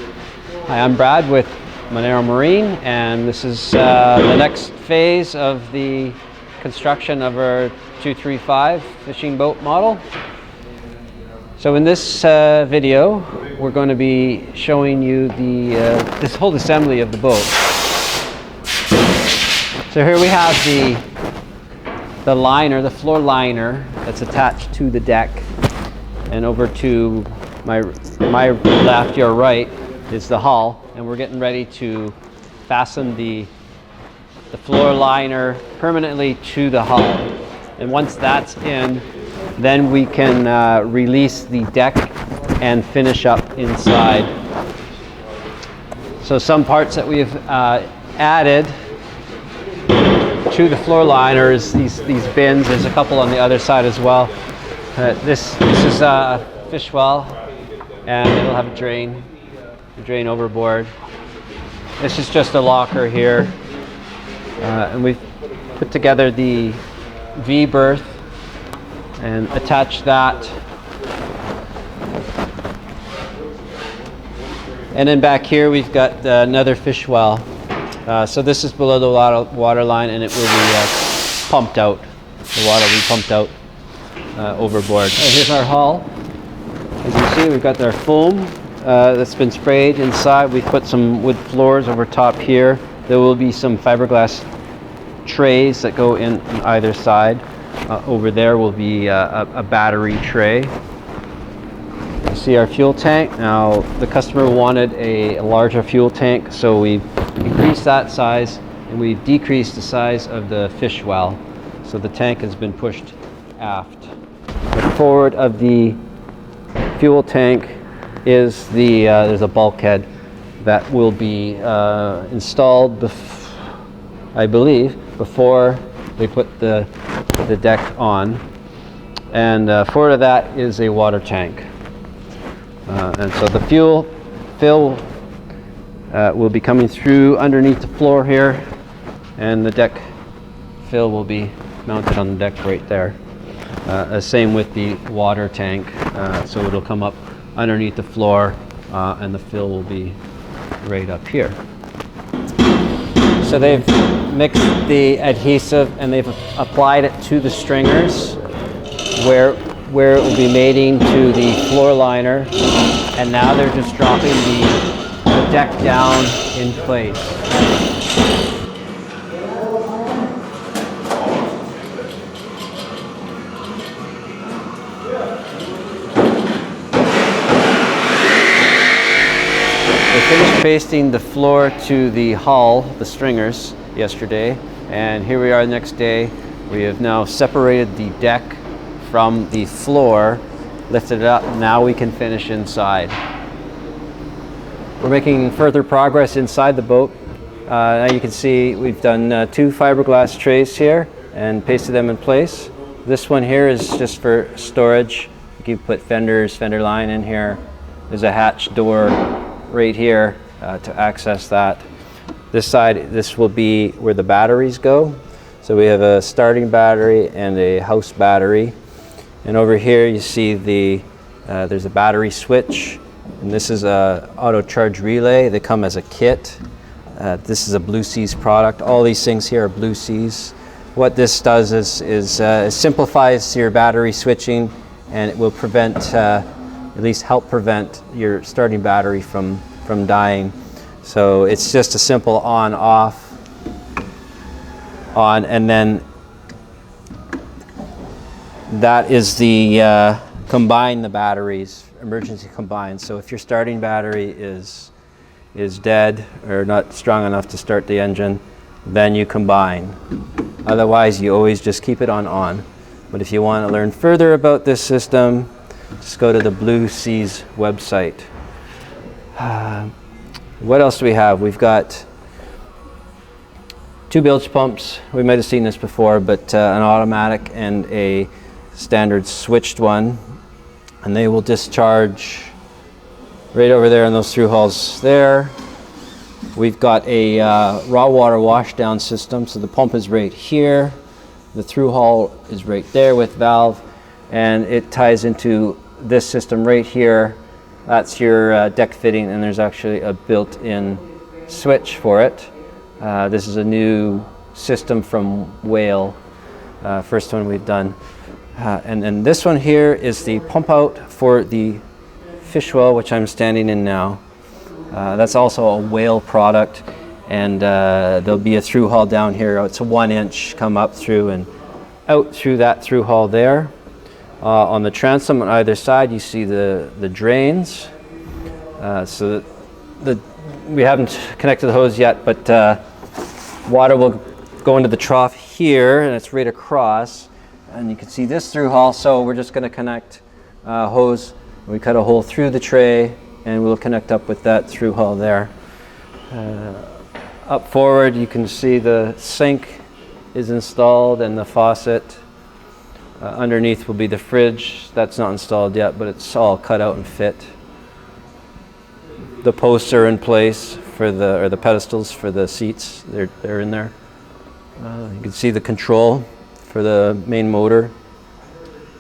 Hi, I'm Brad with Monaro Marine, and this is the next phase of the construction of our 235 fishing boat model. So in this video, we're going to be showing you this whole assembly of the boat. So here we have the liner, the floor liner that's attached to the deck, and over to my left, your right, is the hull, and we're getting ready to fasten the floor liner permanently to the hull. And once that's in, then we can release the deck and finish up inside. So some parts that we've added to the floor liner is these bins. There's a couple on the other side as well. This is a fish well, and it'll have a drain overboard. This is just a locker here, and we've put together the V-berth and attached that. And then back here we've got another fish well. So this is below the water line, and it will be pumped out. The water will be pumped out overboard. Here's our hull. As you see, we've got our foam that's been sprayed inside. We've put some wood floors over top here. There will be some fiberglass trays that go in on either side. Over there will be a battery tray. You see our fuel tank. Now the customer wanted a larger fuel tank, so we've increased that size, and we've decreased the size of the fish well. So the tank has been pushed aft. The forward of the fuel tank is there's a bulkhead that will be installed, I believe, before they put the deck on. And forward of that is a water tank. And so the fuel fill will be coming through underneath the floor here, and the deck fill will be mounted on the deck right there. Same with the water tank, so it'll come up underneath the floor, and the fill will be right up here. So they've mixed the adhesive and they've applied it to the stringers where it will be mating to the floor liner, and now they're just dropping the deck down in place. We finished pasting the floor to the hull, the stringers, yesterday, and here we are the next day. We have now separated the deck from the floor, lifted it up, and now we can finish inside. We're making further progress inside the boat. Now you can see we've done 2 fiberglass trays here and pasted them in place. This one here is just for storage. You can put fender line in here. There's a hatch door right here to access that. This side, this will be where the batteries go. So we have a starting battery and a house battery. And over here you see there's a battery switch, and this is a auto charge relay. They come as a kit. This is a Blue Seas product. All these things here are Blue Seas. What this does is it simplifies your battery switching, and it will prevent, at least help prevent your starting battery from dying. So it's just a simple on, off, on, and then that is the combine the batteries, emergency combine. So if your starting battery is dead or not strong enough to start the engine, then you combine. Otherwise, you always just keep it on. But if you want to learn further about this system, just go to the Blue Seas website. What else do we have? We've got 2 bilge pumps. We might have seen this before, but an automatic and a standard switched one, and they will discharge right over there in those through hulls there. We've got a raw water washdown system, so the pump is right here, the through hull is right there with valve, and it ties into this system right here, That's your deck fitting, and there's actually a built-in switch for it. This is a new system from Whale, first one we've done. And then this one here is the pump out for the fish well, which I'm standing in now. That's also a Whale product, and there'll be a through hull down here. It's a 1 inch come up through and out through that through hull there. On the transom on either side, you see the drains. So we haven't connected the hose yet, but water will go into the trough here, and it's right across. And you can see this through hull. So we're just going to connect hose. We cut a hole through the tray, and we'll connect up with that through hull there. Up forward, you can see the sink is installed and the faucet. Underneath will be the fridge. That's not installed yet, but it's all cut out and fit. The posts are in place for the pedestals for the seats. They're in there. You can see the control for the main motor.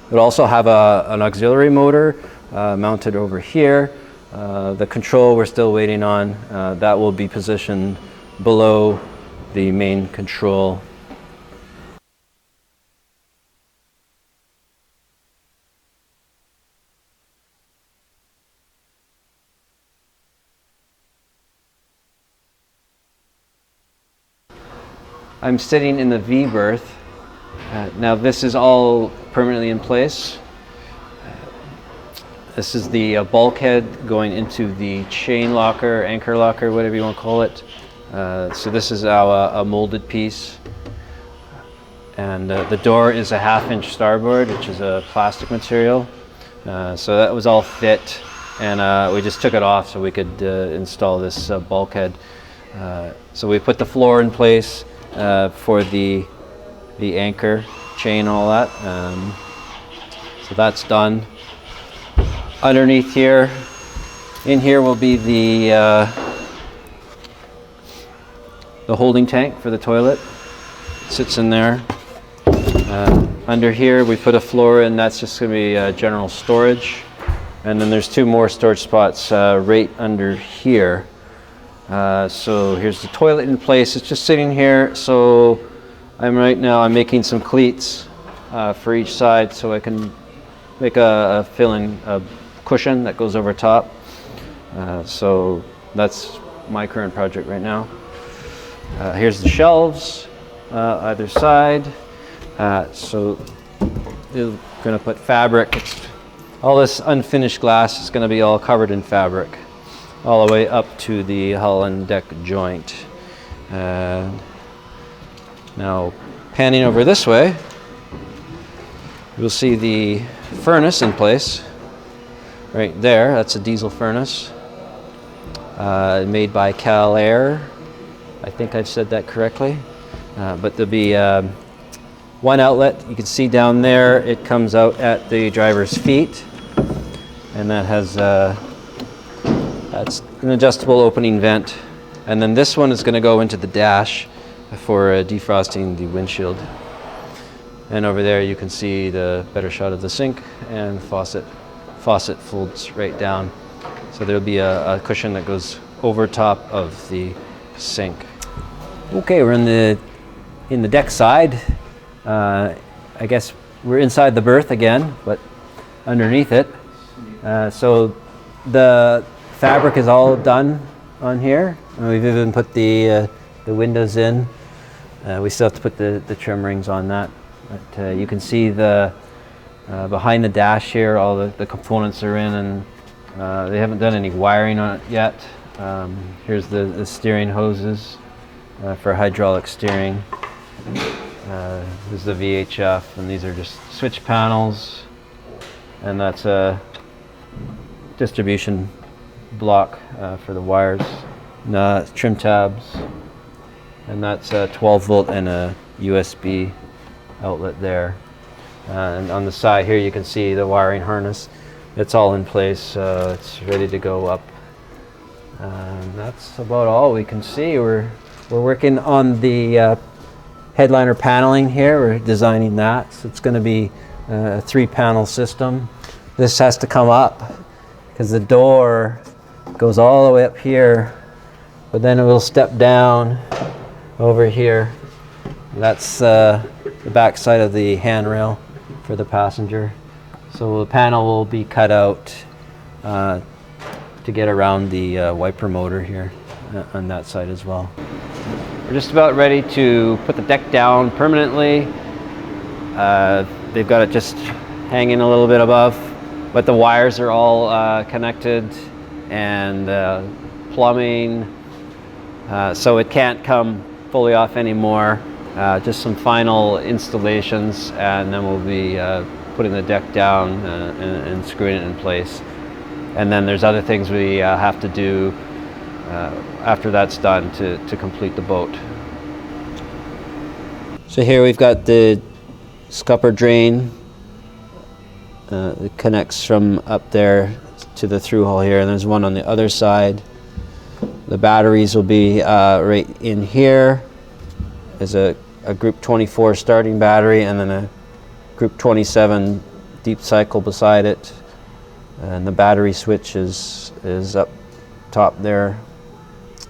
It'll also have an auxiliary motor mounted over here. The control we're still waiting on. That will be positioned below the main control. I'm sitting in the V-berth. Now this is all permanently in place. This is the bulkhead going into the chain locker, anchor locker, whatever you want to call it. So this is a molded piece. And the door is a 1/2 inch starboard, which is a plastic material. So that was all fit, and we just took it off so we could install this bulkhead. So we put the floor in place for the anchor chain, all that. So that's done. Underneath here, in here will be the holding tank for the toilet. It sits in there. Under here we put a floor in. That's just going to be general storage. And then there's 2 more storage spots right under here. So here's the toilet in place. It's just sitting here. So I'm making some cleats for each side, so I can make a fill-in cushion that goes over top. So that's my current project right now. Here's the shelves either side. So we're going to put fabric. All this unfinished glass is going to be all covered in fabric, all the way up to the hull and deck joint. Now, panning over this way, you'll see the furnace in place right there. That's a diesel furnace made by Cal Air. I think I've said that correctly. But there'll be one outlet. You can see down there, it comes out at the driver's feet, and that has that's an adjustable opening vent. And then this one is going to go into the dash for defrosting the windshield. And over there you can see the better shot of the sink and faucet. Faucet folds right down. So there'll be a cushion that goes over top of the sink. Okay, we're in the deck side. I guess we're inside the berth again, but underneath it. So the fabric is all done on here. And we've even put the windows in. We still have to put the trim rings on that. But you can see the behind the dash here, all the components are in, and they haven't done any wiring on it yet. Here's the steering hoses for hydraulic steering. This is the VHF, and these are just switch panels, and that's a distribution block for the wires. Trim tabs, and that's a 12 volt and a USB outlet there. And on the side here you can see the wiring harness. It's all in place, it's ready to go up. That's about all we can see. We're working on the headliner paneling here. We're designing that, so it's going to be a 3-panel system. This has to come up because the door goes all the way up here, but then it will step down over here. That's the back side of the handrail for the passenger. So the panel will be cut out to get around the wiper motor here on that side as well. We're just about ready to put the deck down permanently. They've got it just hanging a little bit above, but the wires are all connected and plumbing, so it can't come fully off anymore. Just some final installations, and then we'll be putting the deck down and screwing it in place. And then there's other things we have to do after that's done to complete the boat. So here we've got the scupper drain. It connects from up there to the through hole here, and there's one on the other side. The batteries will be right in here. There's a group 24 starting battery, and then a group 27 deep cycle beside it. And the battery switch is up top there.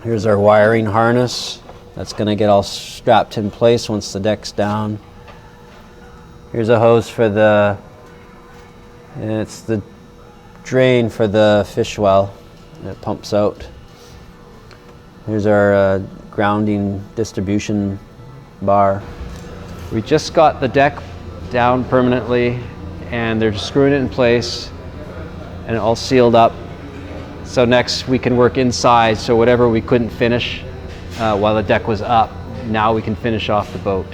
Here's our wiring harness. That's going to get all strapped in place once the deck's down. Here's a hose for it's the drain for the fish well. It pumps out. Here's our grounding distribution bar. We just got the deck down permanently, and they're just screwing it in place and all sealed up. So next we can work inside, so whatever we couldn't finish while the deck was up, now we can finish off the boat.